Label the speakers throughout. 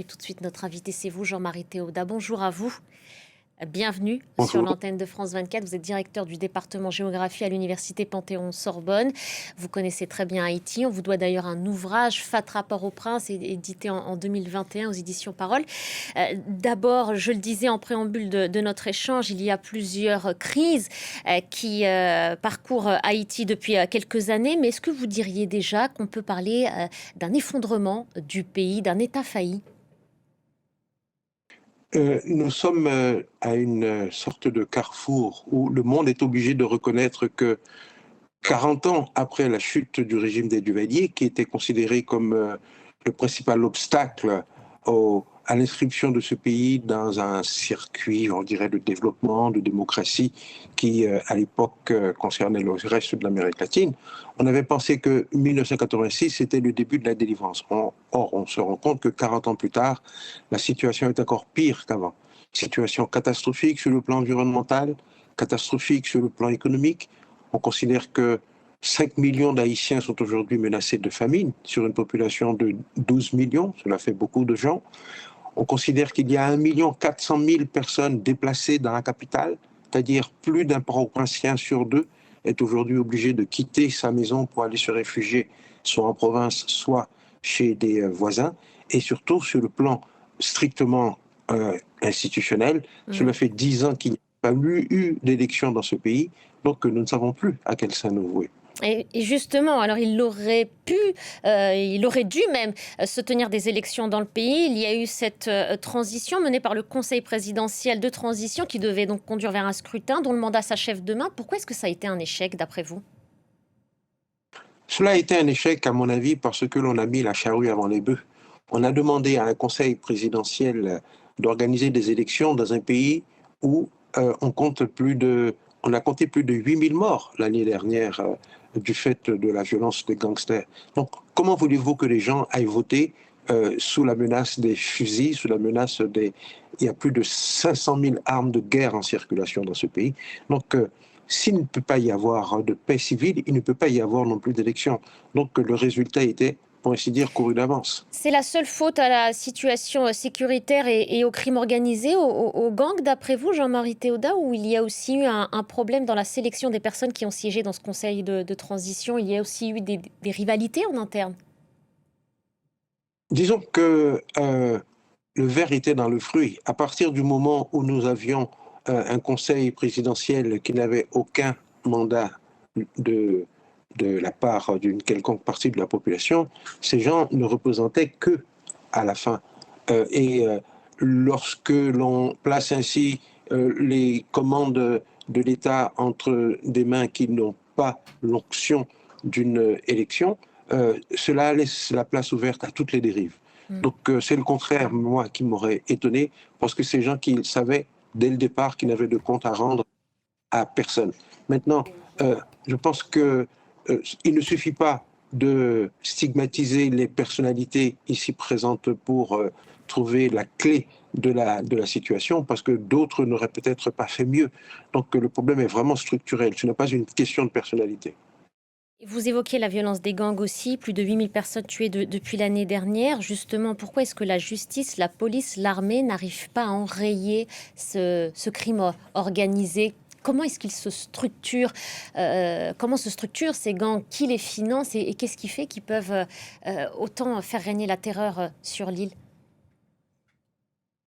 Speaker 1: Et tout de suite, notre invité, c'est vous, Jean-Marie Théodat. Bonjour à vous. Bienvenue sur
Speaker 2: Bonjour.
Speaker 1: l'antenne de France 24. Vous êtes directeur du département géographie à l'université Panthéon-Sorbonne. Vous connaissez très bien Haïti. On vous doit d'ailleurs un ouvrage, Fat Rapport au Prince, édité en 2021 aux éditions Parole. D'abord, je le disais en préambule de notre échange, il y a plusieurs crises qui parcourent Haïti depuis quelques années. Mais est-ce que vous diriez déjà qu'on peut parler d'un effondrement du pays, d'un État failli ?
Speaker 2: Nous sommes à une sorte de carrefour où le monde est obligé de reconnaître que 40 ans après la chute du régime des Duvalier, qui était considéré comme le principal obstacle à l'inscription de ce pays dans un circuit, on dirait, de développement, de démocratie, qui à l'époque concernait le reste de l'Amérique latine, on avait pensé que 1986 c'était le début de la délivrance. Or, on se rend compte que 40 ans plus tard, la situation est encore pire qu'avant. Situation catastrophique sur le plan environnemental, catastrophique sur le plan économique. On considère que 5 millions d'Haïtiens sont aujourd'hui menacés de famine sur une population de 12 millions. Cela fait beaucoup de gens. On considère qu'il y a 1,4 million personnes déplacées dans la capitale, c'est-à-dire plus d'un paroissien sur deux est aujourd'hui obligé de quitter sa maison pour aller se réfugier soit en province, soit chez des voisins. Et surtout, sur le plan strictement institutionnel, cela fait 10 ans qu'il n'y a pas eu d'élection dans ce pays, donc nous ne savons plus à quel sein nous vouer.
Speaker 1: Et justement, alors il aurait pu, il aurait dû même se tenir des élections dans le pays. Il y a eu cette transition menée par le Conseil présidentiel de transition qui devait donc conduire vers un scrutin dont le mandat s'achève demain. Pourquoi est-ce que ça a été un échec d'après vous ?
Speaker 2: Cela a été un échec, à mon avis, parce que l'on a mis la charrue avant les bœufs. On a demandé à un conseil présidentiel d'organiser des élections dans un pays où on a compté plus de 8000 morts l'année dernière du fait de la violence des gangsters. Donc, comment voulez-vous que les gens aillent voter sous la menace des fusils, sous la menace des... Il y a plus de 500 000 armes de guerre en circulation dans ce pays. Donc, s'il ne peut pas y avoir de paix civile, il ne peut pas y avoir non plus d'élection. Donc le résultat était, pour ainsi dire, couru d'avance.
Speaker 1: C'est la seule faute à la situation sécuritaire et au crime organisé, au gang, d'après vous, Jean-Marie Théodat, ou il y a aussi eu un problème dans la sélection des personnes qui ont siégé dans ce conseil de transition? Il y a aussi eu des rivalités en interne?
Speaker 2: Disons que le verre était dans le fruit. À partir du moment où nous avions un conseil présidentiel qui n'avait aucun mandat de, de la part d'une quelconque partie de la population, ces gens ne représentaient que à la fin. Lorsque l'on place ainsi les commandes de l'État entre des mains qui n'ont pas l'onction d'une élection, cela laisse la place ouverte à toutes les dérives. Donc c'est le contraire, moi, qui m'aurait étonné, parce que ces gens qui savaient dès le départ qu'ils n'avaient de compte à rendre à personne. Maintenant, je pense que il ne suffit pas de stigmatiser les personnalités ici présentes pour trouver la clé de la situation, parce que d'autres n'auraient peut-être pas fait mieux. Donc le problème est vraiment structurel, ce n'est pas une question de personnalité.
Speaker 1: Vous évoquez la violence des gangs aussi, plus de 8000 personnes tuées depuis l'année dernière. Justement, pourquoi est-ce que la justice, la police, l'armée n'arrivent pas à enrayer ce crime organisé? Comment est-ce qu'ils se structurent? Comment se structurent ces gangs? Qui les finance? Et qu'est-ce qui fait qu'ils peuvent autant faire régner la terreur sur l'île?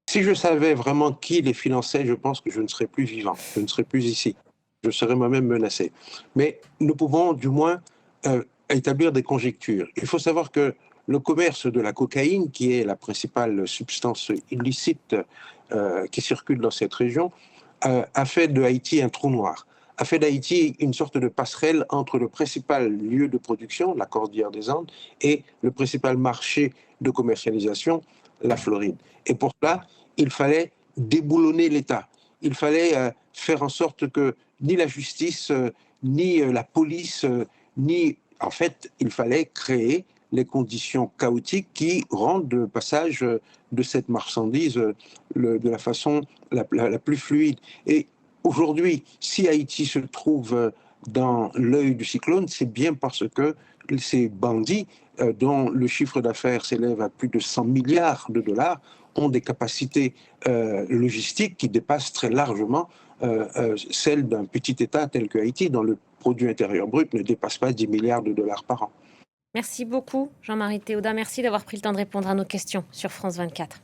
Speaker 2: Si je savais vraiment qui les finançait, je pense que je ne serais plus vivant, je ne serais plus ici. Je serais moi-même menacé. Mais nous pouvons du moins établir des conjectures. Il faut savoir que le commerce de la cocaïne, qui est la principale substance illicite qui circule dans cette région, a fait de Haïti un trou noir, a fait d'Haïti une sorte de passerelle entre le principal lieu de production, la Cordillère des Andes, et le principal marché de commercialisation, la Floride. Et pour cela, il fallait déboulonner l'État. Il fallait faire en sorte que ni la justice, ni la police, ni... En fait, il fallait créer les conditions chaotiques qui rendent le passage de cette marchandise de la façon la plus fluide. Et aujourd'hui, si Haïti se trouve dans l'œil du cyclone, c'est bien parce que ces bandits dont le chiffre d'affaires s'élève à plus de 100 milliards de dollars, ont des capacités logistiques qui dépassent très largement celles d'un petit État tel que Haïti, dont le produit intérieur brut ne dépasse pas 10 milliards de dollars par an.
Speaker 1: Merci beaucoup, Jean-Marie Théodat. Merci d'avoir pris le temps de répondre à nos questions sur France 24.